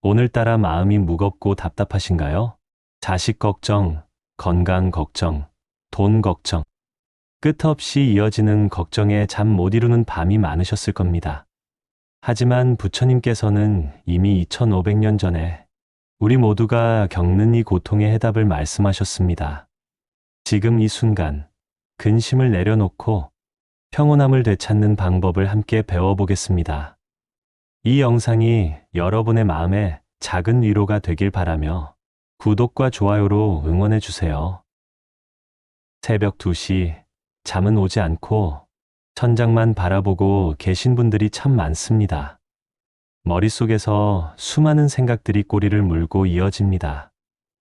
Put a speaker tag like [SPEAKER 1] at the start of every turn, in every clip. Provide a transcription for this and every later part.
[SPEAKER 1] 오늘따라 마음이 무겁고 답답하신가요? 자식 걱정, 건강 걱정, 돈 걱정, 끝없이 이어지는 걱정에 잠 못 이루는 밤이 많으셨을 겁니다. 하지만 부처님께서는 이미 2500년 전에 우리 모두가 겪는 이 고통의 해답을 말씀하셨습니다. 지금 이 순간, 근심을 내려놓고 평온함을 되찾는 방법을 함께 배워보겠습니다. 이 영상이 여러분의 마음에 작은 위로가 되길 바라며 구독과 좋아요로 응원해 주세요. 새벽 2시, 잠은 오지 않고 천장만 바라보고 계신 분들이 참 많습니다. 머릿속에서 수많은 생각들이 꼬리를 물고 이어집니다.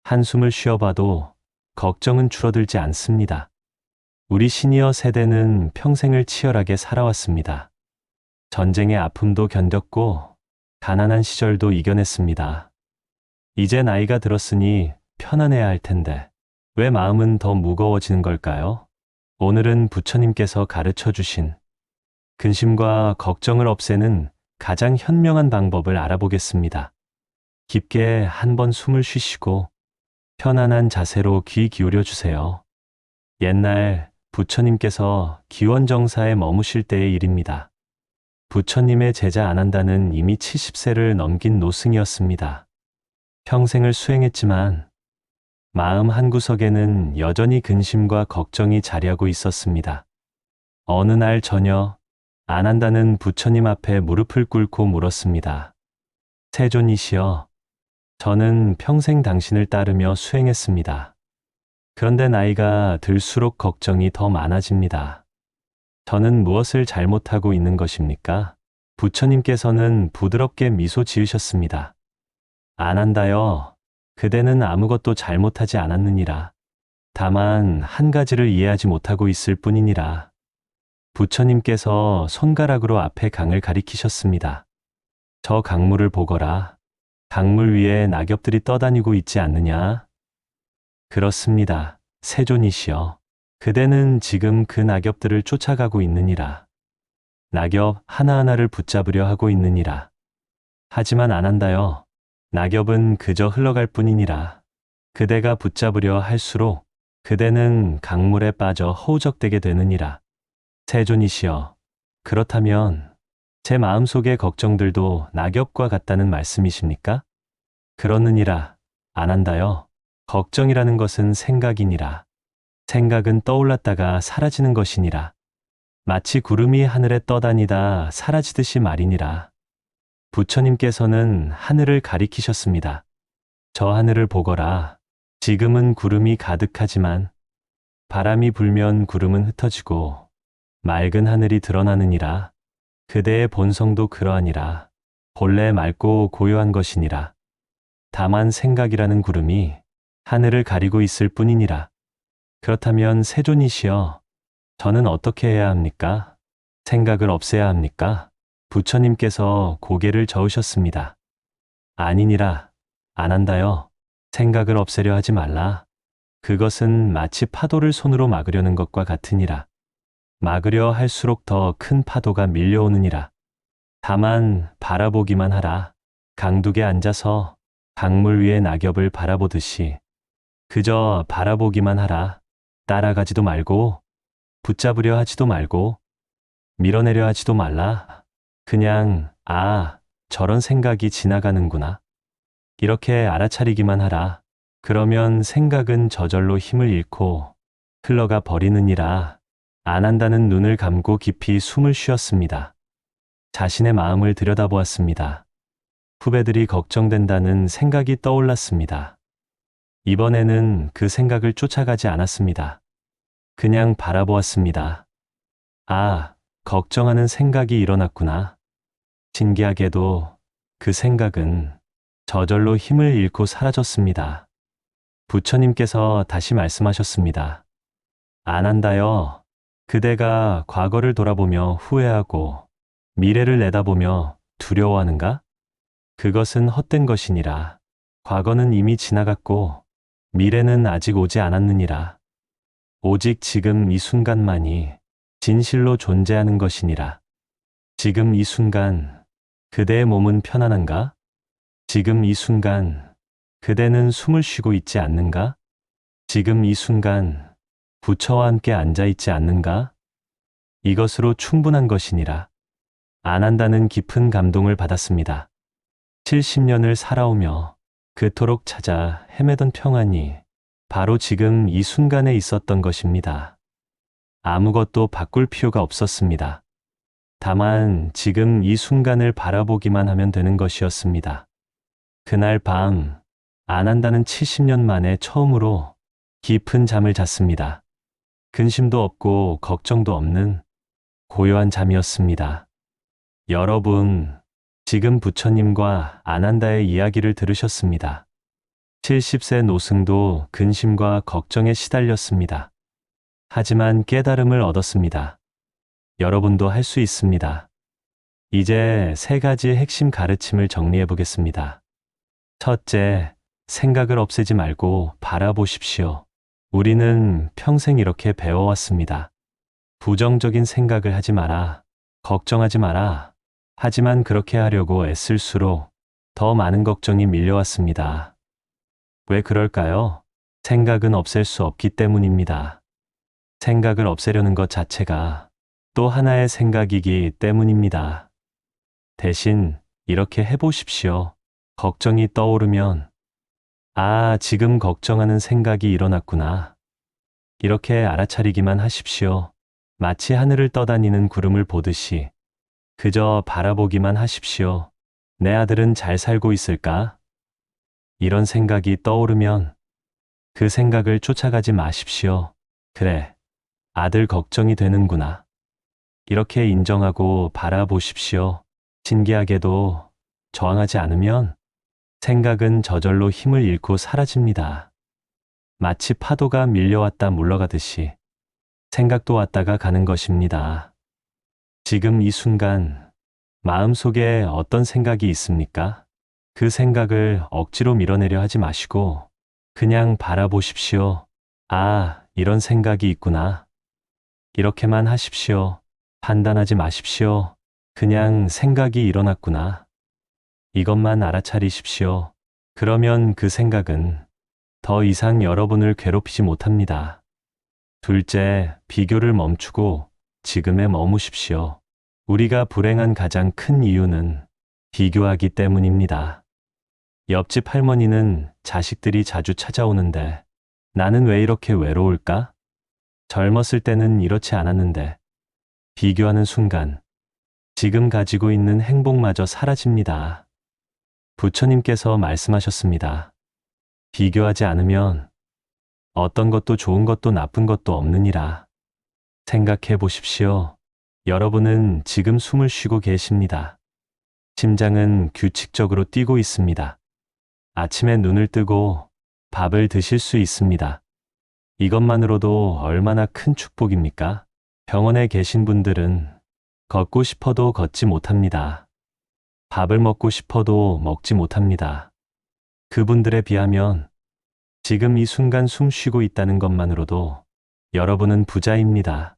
[SPEAKER 1] 한숨을 쉬어봐도 걱정은 줄어들지 않습니다. 우리 시니어 세대는 평생을 치열하게 살아왔습니다. 전쟁의 아픔도 견뎠고 가난한 시절도 이겨냈습니다. 이제 나이가 들었으니 편안해야 할 텐데 왜 마음은 더 무거워지는 걸까요? 오늘은 부처님께서 가르쳐 주신 근심과 걱정을 없애는 가장 현명한 방법을 알아보겠습니다. 깊게 한번 숨을 쉬시고 편안한 자세로 귀 기울여 주세요. 옛날 부처님께서 기원정사에 머무실 때의 일입니다. 부처님의 제자 안한다는 이미 70세를 넘긴 노승이었습니다. 평생을 수행했지만 마음 한구석에는 여전히 근심과 걱정이 자리하고 있었습니다. 어느 날 저녁 안한다는 부처님 앞에 무릎을 꿇고 물었습니다. 세존이시여, 저는 평생 당신을 따르며 수행했습니다. 그런데 나이가 들수록 걱정이 더 많아집니다. 저는 무엇을 잘못하고 있는 것입니까? 부처님께서는 부드럽게 미소 지으셨습니다. 안한다여, 그대는 아무것도 잘못하지 않았느니라. 다만 한 가지를 이해하지 못하고 있을 뿐이니라. 부처님께서 손가락으로 앞에 강을 가리키셨습니다. 저 강물을 보거라. 강물 위에 낙엽들이 떠다니고 있지 않느냐? 그렇습니다. 세존이시여. 그대는 지금 그 낙엽들을 쫓아가고 있느니라. 낙엽 하나하나를 붙잡으려 하고 있느니라. 하지만 안한다여, 낙엽은 그저 흘러갈 뿐이니라. 그대가 붙잡으려 할수록 그대는 강물에 빠져 허우적대게 되느니라. 세존이시여, 그렇다면 제 마음속의 걱정들도 낙엽과 같다는 말씀이십니까? 그러느니라. 안한다여, 걱정이라는 것은 생각이니라. 생각은 떠올랐다가 사라지는 것이니라. 마치 구름이 하늘에 떠다니다 사라지듯이 말이니라. 부처님께서는 하늘을 가리키셨습니다. 저 하늘을 보거라. 지금은 구름이 가득하지만 바람이 불면 구름은 흩어지고 맑은 하늘이 드러나느니라. 그대의 본성도 그러하니라. 본래 맑고 고요한 것이니라. 다만 생각이라는 구름이 하늘을 가리고 있을 뿐이니라. 그렇다면 세존이시여, 저는 어떻게 해야 합니까? 생각을 없애야 합니까? 부처님께서 고개를 저으셨습니다. 아니니라. 안한다여, 생각을 없애려 하지 말라. 그것은 마치 파도를 손으로 막으려는 것과 같으니라. 막으려 할수록 더 큰 파도가 밀려오느니라. 다만 바라보기만 하라. 강둑에 앉아서 강물 위의 낙엽을 바라보듯이 그저 바라보기만 하라. 따라가지도 말고 붙잡으려 하지도 말고 밀어내려 하지도 말라. 그냥 저런 생각이 지나가는구나. 이렇게 알아차리기만 하라. 그러면 생각은 저절로 힘을 잃고 흘러가 버리느니라. 안한다는 눈을 감고 깊이 숨을 쉬었습니다. 자신의 마음을 들여다보았습니다. 후배들이 걱정된다는 생각이 떠올랐습니다. 이번에는 그 생각을 쫓아가지 않았습니다. 그냥 바라보았습니다. 걱정하는 생각이 일어났구나. 신기하게도 그 생각은 저절로 힘을 잃고 사라졌습니다. 부처님께서 다시 말씀하셨습니다. 안한다여, 그대가 과거를 돌아보며 후회하고 미래를 내다보며 두려워하는가? 그것은 헛된 것이니라. 과거는 이미 지나갔고 미래는 아직 오지 않았느니라. 오직 지금 이 순간만이 진실로 존재하는 것이니라. 지금 이 순간 그대의 몸은 편안한가? 지금 이 순간 그대는 숨을 쉬고 있지 않는가? 지금 이 순간 부처와 함께 앉아 있지 않는가? 이것으로 충분한 것이니라. 안 한다는 깊은 감동을 받았습니다. 70년을 살아오며 그토록 찾아 헤매던 평안이 바로 지금 이 순간에 있었던 것입니다. 아무것도 바꿀 필요가 없었습니다. 다만 지금 이 순간을 바라보기만 하면 되는 것이었습니다. 그날 밤, 안 한다는 70년 만에 처음으로 깊은 잠을 잤습니다. 근심도 없고 걱정도 없는 고요한 잠이었습니다. 여러분, 지금 부처님과 안한다의 이야기를 들으셨습니다. 70세 노승도 근심과 걱정에 시달렸습니다. 하지만 깨달음을 얻었습니다. 여러분도 할 수 있습니다. 이제 3가지 핵심 가르침을 정리해 보겠습니다. 첫째, 생각을 없애지 말고 바라보십시오. 우리는 평생 이렇게 배워왔습니다. 부정적인 생각을 하지 마라. 걱정하지 마라. 하지만 그렇게 하려고 애쓸수록 더 많은 걱정이 밀려왔습니다. 왜 그럴까요? 생각은 없앨 수 없기 때문입니다. 생각을 없애려는 것 자체가 또 하나의 생각이기 때문입니다. 대신 이렇게 해보십시오. 걱정이 떠오르면, 아, 지금 걱정하는 생각이 일어났구나. 이렇게 알아차리기만 하십시오. 마치 하늘을 떠다니는 구름을 보듯이 그저 바라보기만 하십시오. 내 아들은 잘 살고 있을까? 이런 생각이 떠오르면 그 생각을 쫓아가지 마십시오. 그래, 아들 걱정이 되는구나. 이렇게 인정하고 바라보십시오. 신기하게도 저항하지 않으면 생각은 저절로 힘을 잃고 사라집니다. 마치 파도가 밀려왔다 물러가듯이 생각도 왔다가 가는 것입니다. 지금 이 순간 마음속에 어떤 생각이 있습니까? 그 생각을 억지로 밀어내려 하지 마시고 그냥 바라보십시오. 아, 이런 생각이 있구나. 이렇게만 하십시오. 판단하지 마십시오. 그냥 생각이 일어났구나. 이것만 알아차리십시오. 그러면 그 생각은 더 이상 여러분을 괴롭히지 못합니다. 둘째, 비교를 멈추고 지금에 머무십시오. 우리가 불행한 가장 큰 이유는 비교하기 때문입니다. 옆집 할머니는 자식들이 자주 찾아오는데 나는 왜 이렇게 외로울까? 젊었을 때는 이렇지 않았는데 비교하는 순간 지금 가지고 있는 행복마저 사라집니다. 부처님께서 말씀하셨습니다. 비교하지 않으면 어떤 것도 좋은 것도 나쁜 것도 없느니라. 생각해 보십시오. 여러분은 지금 숨을 쉬고 계십니다. 심장은 규칙적으로 뛰고 있습니다. 아침에 눈을 뜨고 밥을 드실 수 있습니다. 이것만으로도 얼마나 큰 축복입니까? 병원에 계신 분들은 걷고 싶어도 걷지 못합니다. 밥을 먹고 싶어도 먹지 못합니다. 그분들에 비하면 지금 이 순간 숨 쉬고 있다는 것만으로도 여러분은 부자입니다.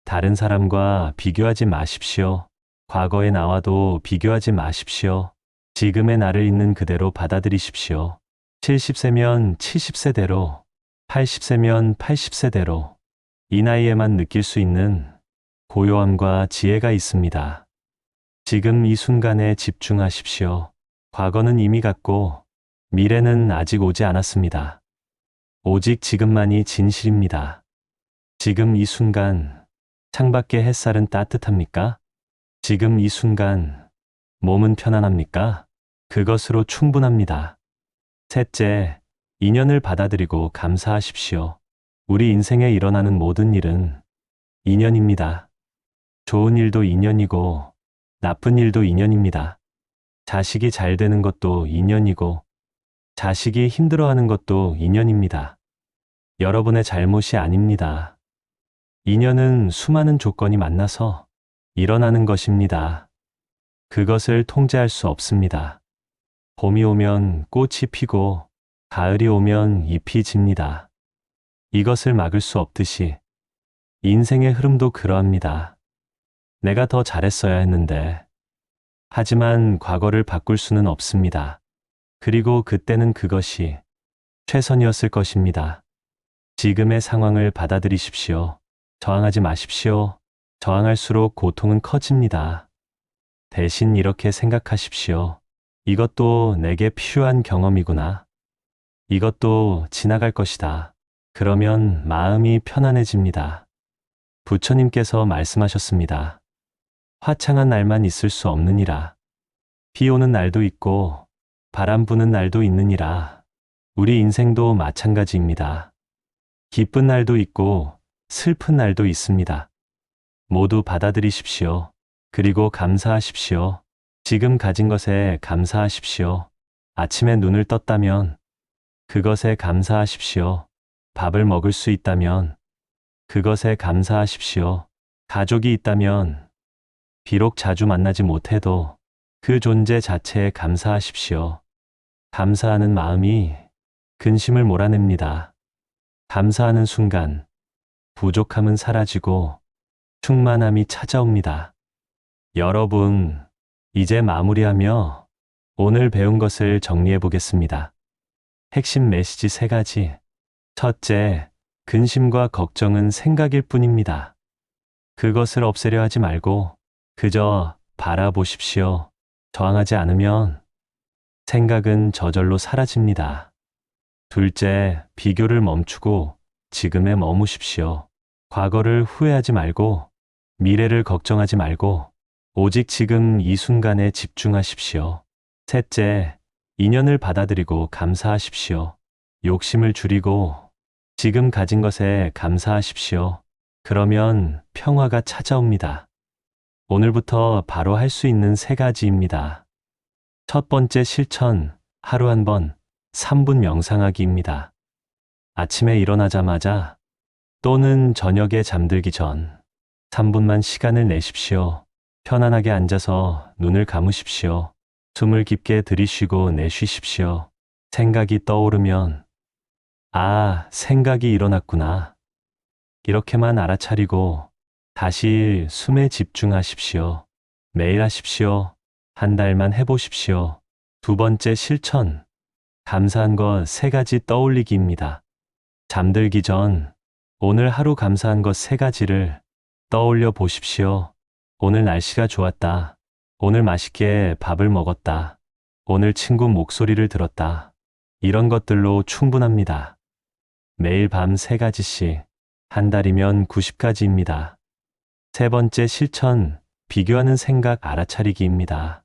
[SPEAKER 1] 다른 사람과 비교하지 마십시오. 과거의 나와도 비교하지 마십시오. 지금의 나를 있는 그대로 받아들이십시오. 70세면 70세대로, 80세면 80세대로 이 나이에만 느낄 수 있는 고요함과 지혜가 있습니다. 지금 이 순간에 집중하십시오. 과거는 이미 갔고 미래는 아직 오지 않았습니다. 오직 지금만이 진실입니다. 지금 이 순간 창밖의 햇살은 따뜻합니까? 지금 이 순간 몸은 편안합니까? 그것으로 충분합니다. 셋째, 인연을 받아들이고 감사하십시오. 우리 인생에 일어나는 모든 일은 인연입니다. 좋은 일도 인연이고 나쁜 일도 인연입니다. 자식이 잘 되는 것도 인연이고 자식이 힘들어하는 것도 인연입니다. 여러분의 잘못이 아닙니다. 인연은 수많은 조건이 만나서 일어나는 것입니다. 그것을 통제할 수 없습니다. 봄이 오면 꽃이 피고 가을이 오면 잎이 집니다. 이것을 막을 수 없듯이 인생의 흐름도 그러합니다. 내가 더 잘했어야 했는데, 하지만 과거를 바꿀 수는 없습니다. 그리고 그때는 그것이 최선이었을 것입니다. 지금의 상황을 받아들이십시오. 저항하지 마십시오. 저항할수록 고통은 커집니다. 대신 이렇게 생각하십시오. 이것도 내게 필요한 경험이구나. 이것도 지나갈 것이다. 그러면 마음이 편안해집니다. 부처님께서 말씀하셨습니다. 화창한 날만 있을 수 없느니라. 비 오는 날도 있고 바람 부는 날도 있느니라. 우리 인생도 마찬가지입니다. 기쁜 날도 있고 슬픈 날도 있습니다. 모두 받아들이십시오. 그리고 감사하십시오. 지금 가진 것에 감사하십시오. 아침에 눈을 떴다면 그것에 감사하십시오. 밥을 먹을 수 있다면 그것에 감사하십시오. 가족이 있다면 비록 자주 만나지 못해도 그 존재 자체에 감사하십시오. 감사하는 마음이 근심을 몰아냅니다. 감사하는 순간 부족함은 사라지고 충만함이 찾아옵니다. 여러분, 이제 마무리하며 오늘 배운 것을 정리해 보겠습니다. 핵심 메시지 3가지. 첫째, 근심과 걱정은 생각일 뿐입니다. 그것을 없애려 하지 말고 그저 바라보십시오. 저항하지 않으면 생각은 저절로 사라집니다. 둘째, 비교를 멈추고 지금에 머무십시오. 과거를 후회하지 말고 미래를 걱정하지 말고 오직 지금 이 순간에 집중하십시오. 셋째, 인연을 받아들이고 감사하십시오. 욕심을 줄이고 지금 가진 것에 감사하십시오. 그러면 평화가 찾아옵니다. 오늘부터 바로 할 수 있는 3가지입니다. 첫 번째 실천, 하루 한 번 3분 명상하기입니다. 아침에 일어나자마자 또는 저녁에 잠들기 전 3분만 시간을 내십시오. 편안하게 앉아서 눈을 감으십시오. 숨을 깊게 들이쉬고 내쉬십시오. 생각이 떠오르면 생각이 일어났구나. 이렇게만 알아차리고 다시 숨에 집중하십시오. 매일 하십시오. 한 달만 해보십시오. 두 번째 실천, 감사한 것 3가지 떠올리기입니다. 잠들기 전 오늘 하루 감사한 것 3가지를 떠올려 보십시오. 오늘 날씨가 좋았다. 오늘 맛있게 밥을 먹었다. 오늘 친구 목소리를 들었다. 이런 것들로 충분합니다. 매일 밤 3가지씩, 한 달이면 90가지입니다. 세 번째 실천, 비교하는 생각 알아차리기입니다.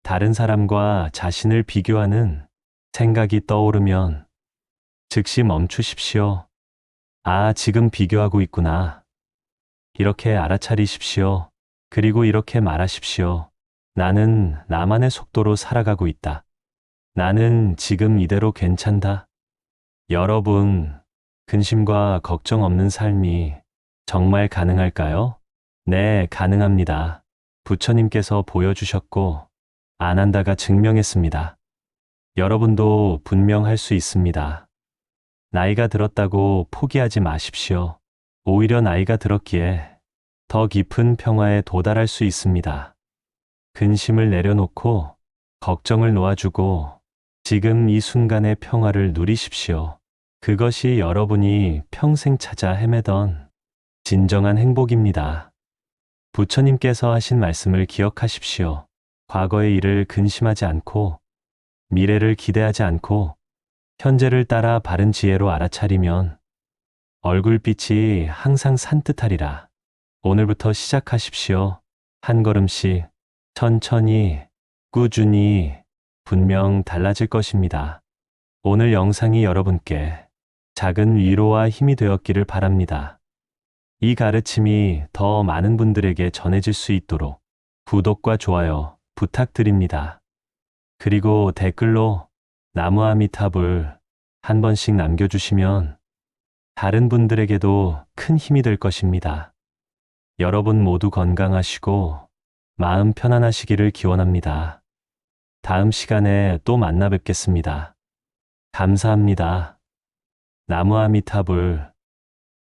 [SPEAKER 1] 다른 사람과 자신을 비교하는 생각이 떠오르면 즉시 멈추십시오. 지금 비교하고 있구나. 이렇게 알아차리십시오. 그리고 이렇게 말하십시오. 나는 나만의 속도로 살아가고 있다. 나는 지금 이대로 괜찮다. 여러분, 근심과 걱정 없는 삶이 정말 가능할까요? 네, 가능합니다. 부처님께서 보여주셨고, 안 한다가 증명했습니다. 여러분도 분명 할 수 있습니다. 나이가 들었다고 포기하지 마십시오. 오히려 나이가 들었기에 더 깊은 평화에 도달할 수 있습니다. 근심을 내려놓고 걱정을 놓아주고 지금 이 순간의 평화를 누리십시오. 그것이 여러분이 평생 찾아 헤매던 진정한 행복입니다. 부처님께서 하신 말씀을 기억하십시오. 과거의 일을 근심하지 않고 미래를 기대하지 않고 현재를 따라 바른 지혜로 알아차리면 얼굴빛이 항상 산뜻하리라. 오늘부터 시작하십시오. 한 걸음씩 천천히 꾸준히 분명 달라질 것입니다. 오늘 영상이 여러분께 작은 위로와 힘이 되었기를 바랍니다. 이 가르침이 더 많은 분들에게 전해질 수 있도록 구독과 좋아요 부탁드립니다. 그리고 댓글로 나무아미타불 한 번씩 남겨주시면 다른 분들에게도 큰 힘이 될 것입니다. 여러분 모두 건강하시고 마음 편안하시기를 기원합니다. 다음 시간에 또 만나 뵙겠습니다. 감사합니다. 나무아미타불.